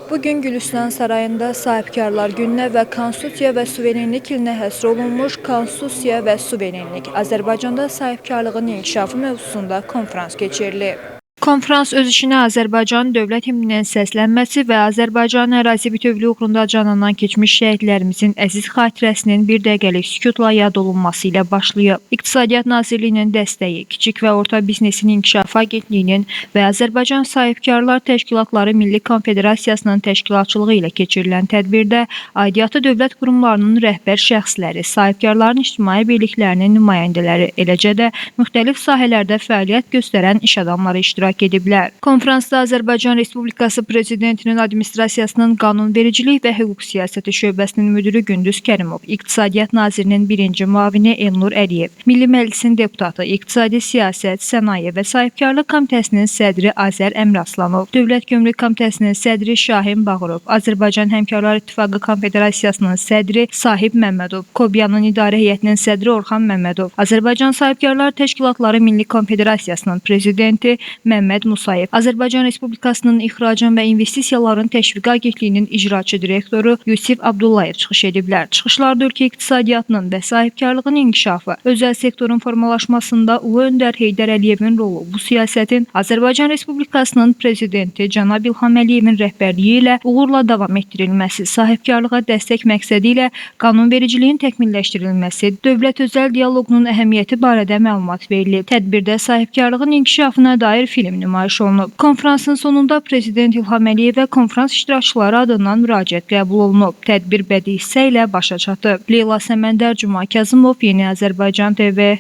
Bugün Gülüstan Sarayında Sahibkarlar Gününə və Konstitusiya və Suverenlik ilinə həsr olunmuş Konstitusiya və Suverenlik Azərbaycanda sahibkarlığın inkişafı mövzusunda konferans keçirilib. Konferans öz işinə Azərbaycan dövlət himninin səslənməsi və Azərbaycan ərazi bütövlüyü uğrunda canından keçmiş şəhidlərimizin əziz xatirəsinin bir dəqiqəlik sükutla yad olunması ilə başlayıb. İqtisadiyyat Nazirliyinin dəstəyi, Kiçik və Orta Biznesin İnkişafı Agentliyinin və Azərbaycan Sahibkarlar Təşkilatları Milli Konfederasiyasının təşkilatçılığı ilə keçirilən tədbirdə aidiyyatı dövlət qurumlarının rəhbər şəxsləri, sahibkarların ictimai birliklərinin nümayəndələri, eləcə də müxtəlif sahələrdə fəaliyyət göstərən iş adamları iştirak ediblər. Konferansda Azərbaycan Respublikası Prezidentinin Administrasiyasının Qanunvericilik və Hüquq Siyasəti şöbəsinin müdiri Gündüz Kərimov, İqtisadiyyat Nazirinin birinci müavini Elnur Əliyev, Milli Məclisin deputatı, İqtisadi Siyasət, Sənaye və Sahibkarlıq Komitəsinin sədri Azər Əmraslanov, Dövlət Gömrük Komitəsinin sədri Şahin Bağırov, Azərbaycan Həmkarlar İttifaqı Konfederasiyasının sədri Sahib Məmmədov, Kobiyanın İdarə Heyətinin sədri Orxan Məmmədov, Azərbaycan Sahibkarlar Təşkilatları Milli Konfederasiyasının prezidenti Məmməd Musayev, Azərbaycan Respublikasının İxracın və İnvestisiyaların Təşviqi Agentliyinin icraçı direktoru Yusif Abdullayev çıxış ediblər. Çıxışlarda ölkə iqtisadiyyatının və sahibkarlığın inkişafı, özəl sektorun formalaşmasında Ulu Öndər Heydər Əliyevin rolu, bu siyasətin Azərbaycan Respublikasının prezidenti Cənab İlham Əliyevin rəhbərliyi ilə uğurla davam etdirilməsi, sahibkarlığa dəstək məqsədi ilə qanunvericiliyin təkmilləşdirilməsi, dövlət-özəl dialoqunun əhəmiyyəti barədə məlumat verilib. Tədbirdə sahibkarlığın inkişafına dair film nümayiş olunub. Konferansın sonunda Prezident İlham Əliyevə konferans iştirakçıları adından müraciət qəbul olunub. Tədbir bədii hissə ilə başa çatıb. Leyla Səməndər, Cuma Kazımov, Yeni Azərbaycan TV.